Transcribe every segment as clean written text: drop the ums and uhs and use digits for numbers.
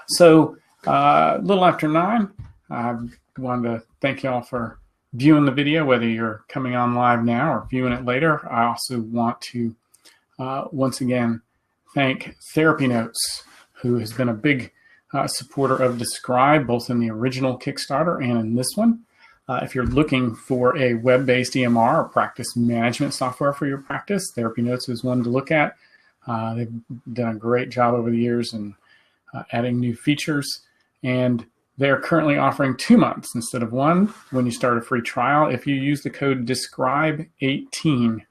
So a little after 9, I wanted to thank you all for viewing the video, whether you're coming on live now or viewing it later. I also want to once again thank Therapy Notes, who has been a big supporter of Describe, both in the original Kickstarter and in this one. If you're looking for a web-based EMR or practice management software for your practice, Therapy Notes is one to look at. They've done a great job over the years in adding new features, and they're currently offering 2 months instead of 1 when you start a free trial if you use the code DESCRIBE18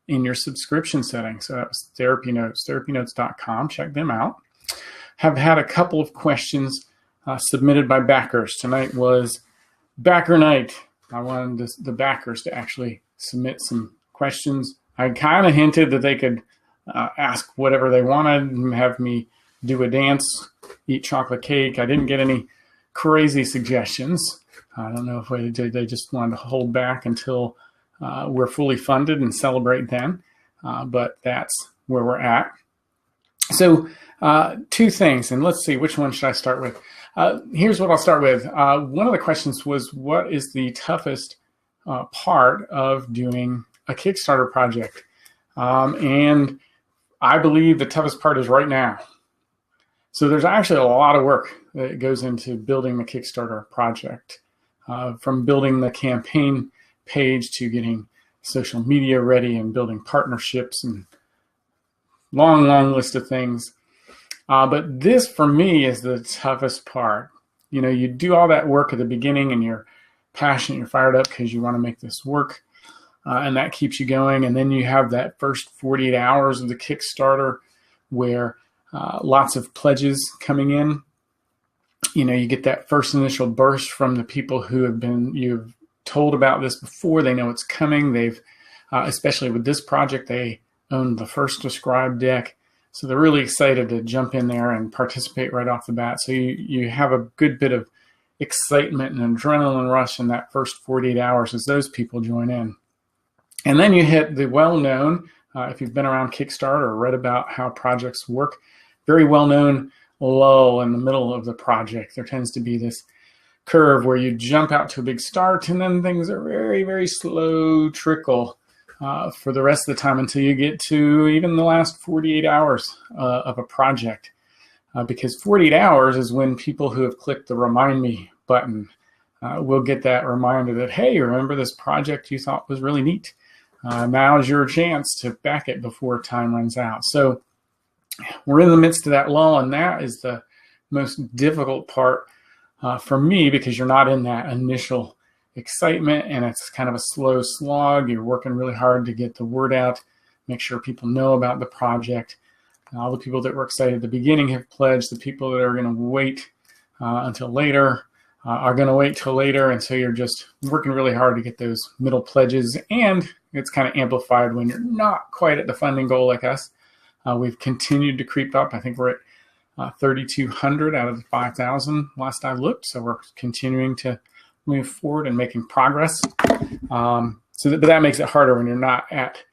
in your subscription setting. So that was Therapy Notes, therapynotes.com. Check them out. Have had a couple of questions submitted by backers. Tonight was backer night. I wanted the backers to actually submit some questions. I kind of hinted that they could ask whatever they wanted and have me do a dance, eat chocolate cake. I didn't get any crazy suggestions. I don't know if they just wanted to hold back until we're fully funded and celebrate then, but that's where we're at. So 2 things, and let's see, which one should I start with? Here's what I'll start with. One of the questions was, what is the toughest part of doing a Kickstarter project? And I believe the toughest part is right now. So there's actually a lot of work that goes into building the Kickstarter project, from building the campaign page to getting social media ready and building partnerships and long list of things. But this, for me, is the toughest part. You know, you do all that work at the beginning and you're passionate, you're fired up because you want to make this work, and that keeps you going. And then you have that first 48 hours of the Kickstarter where lots of pledges coming in. You know, you get that first initial burst from the people who have been, you've told about this before. They know it's coming. They've, especially with this project, they own the first Describe deck. So they're really excited to jump in there and participate right off the bat. So you have a good bit of excitement and adrenaline rush in that first 48 hours as those people join in. And then you hit the well-known, if you've been around Kickstarter or read about how projects work, very well-known lull in the middle of the project. There tends to be this curve where you jump out to a big start and then things are very slow trickle for the rest of the time until you get to even the last 48 hours of a project. Because 48 hours is when people who have clicked the Remind Me button will get that reminder that, hey, remember this project you thought was really neat? Now's your chance to back it before time runs out. So we're in the midst of that lull, and that is the most difficult part for me, because you're not in that initial excitement and it's kind of a slow slog. You're working really hard to get the word out, make sure people know about the project. And all the people that were excited at the beginning have pledged. The people that are going to wait until later are going to wait till later, and so you're just working really hard to get those middle pledges, and it's kind of amplified when you're not quite at the funding goal like us. We've continued to creep up. I think we're at 3,200 out of the 5,000 last I looked. So we're continuing to move forward and making progress. But that makes it harder when you're not at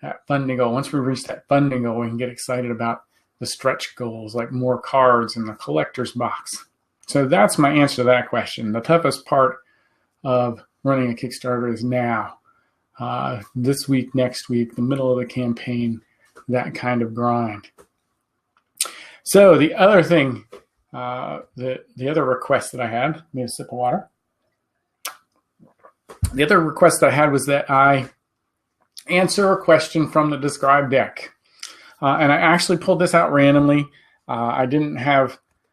that funding goal. Once we reach that funding goal, we can get excited about the stretch goals, like more cards in the collector's box. So that's my answer to that question. The toughest part of running a Kickstarter is now, this week, next week, the middle of the campaign, that kind of grind. So the other thing, the other request that I had, let me have a sip of water. The other request I had was that I answer a question from the Describe deck. And I actually pulled this out randomly. I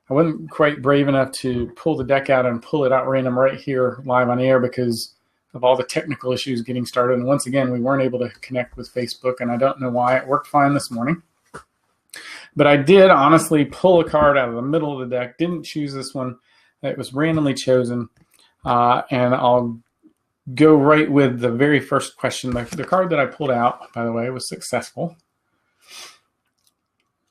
wasn't quite brave enough to pull the deck out and pull it out random right here live on air because of all the technical issues getting started. And once again, we weren't able to connect with Facebook, and I don't know why. It worked fine this morning. But I did honestly pull a card out of the middle of the deck. Didn't choose this one. It was randomly chosen. And I'll go right with the very first question. The card that I pulled out, by the way, was successful.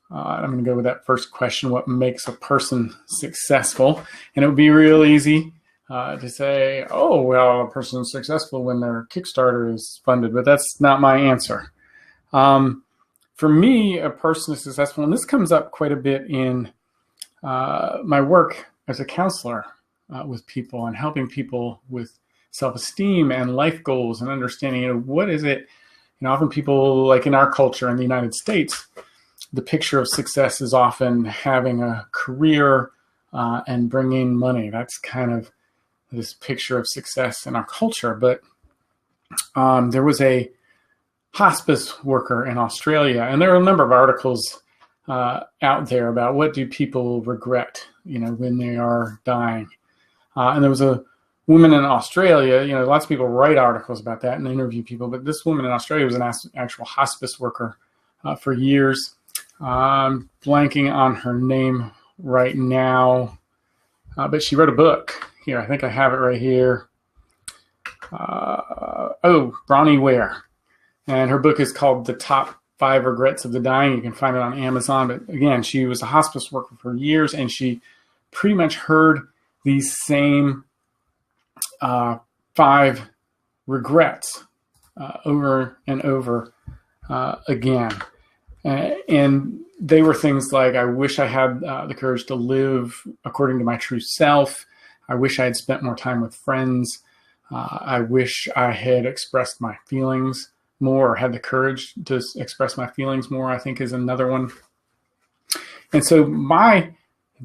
I'm going to go with that first question, what makes a person successful? And it would be real easy to say, oh, well, a person's successful when their Kickstarter is funded, but that's not my answer. For me, a person is successful, and this comes up quite a bit in my work as a counselor with people and helping people with self-esteem and life goals and understanding, what is it, often people, like in our culture in the United States, the picture of success is often having a career and bringing money. That's kind of this picture of success in our culture. But there was a hospice worker in Australia, and there are a number of articles out there about what do people regret, when they are dying. And there was a woman in Australia, lots of people write articles about that and interview people, but this woman in Australia was an actual hospice worker for years. I'm blanking on her name right now, but she wrote a book. Here, I think I have it right here. Bronnie Ware. And her book is called The Top 5 Regrets of the Dying. You can find it on Amazon. But again, she was a hospice worker for years, and she pretty much heard these same 5 regrets over and over again. And they were things like, I wish I had the courage to live according to my true self. I wish I had spent more time with friends. I wish I had expressed my feelings more, or had the courage to express my feelings more, I think is another one. And so my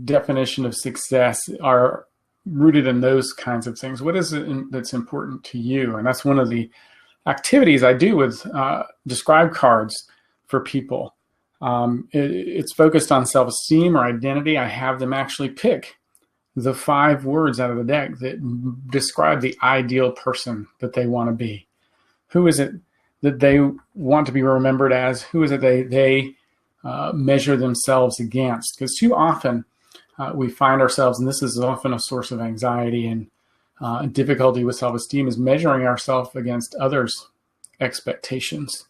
definition of success are rooted in those kinds of things. What is it that's important to you? And that's one of the activities I do with describe cards for people. It's focused on self-esteem or identity. I have them actually pick the 5 words out of the deck that describe the ideal person that they want to be. Who is it that they want to be remembered as? Who is it they measure themselves against? Because too often we find ourselves, and this is often a source of anxiety and difficulty with self-esteem, is measuring ourselves against others' expectations.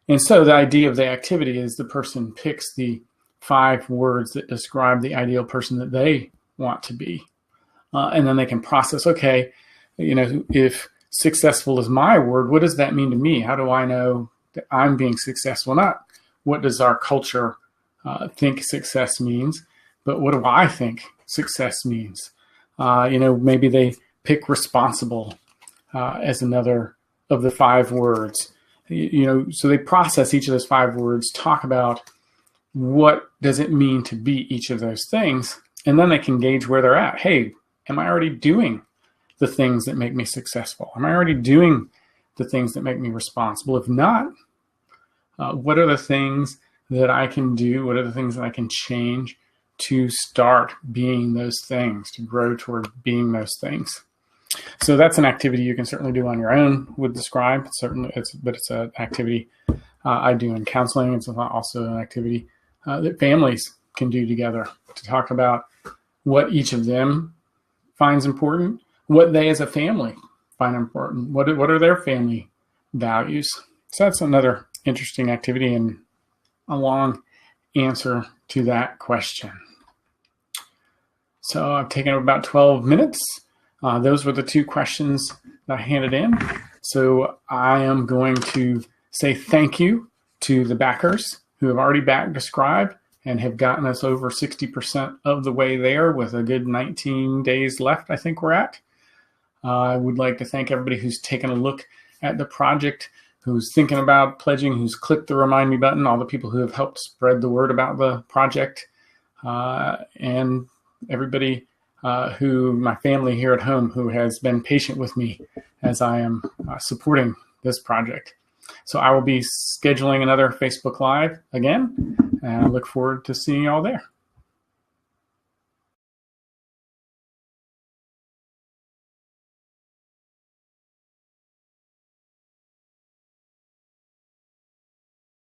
And so the idea of the activity is the person picks the 5 words that describe the ideal person that they want to be. And then they can process, okay, if successful is my word, what does that mean to me? How do I know that I'm being successful? Not what does our culture think success means, but what do I think success means? Maybe they pick responsible as another of the 5 words. So they process each of those 5 words, talk about what does it mean to be each of those things, and then they can gauge where they're at. Hey, am I already doing the things that make me successful? Am I already doing the things that make me responsible? If not, what are the things that I can do? What are the things that I can change to start being those things, to grow toward being those things? So that's an activity you can certainly do on your own with Describe. But it's an activity I do in counseling. It's also an activity that families can do together to talk about what each of them finds important, what they as a family find important, what are their family values. So that's another interesting activity and a long answer to that question. So I've taken about 12 minutes. Those were the 2 questions that I handed in. So I am going to say thank you to the backers who have already backed Describe and have gotten us over 60% of the way there with a good 19 days left, I think we're at. I would like to thank everybody who's taken a look at the project, who's thinking about pledging, who's clicked the Remind Me button, all the people who have helped spread the word about the project, and everybody my family here at home who has been patient with me as I am supporting this project. So I will be scheduling another Facebook Live again, and I look forward to seeing you all there.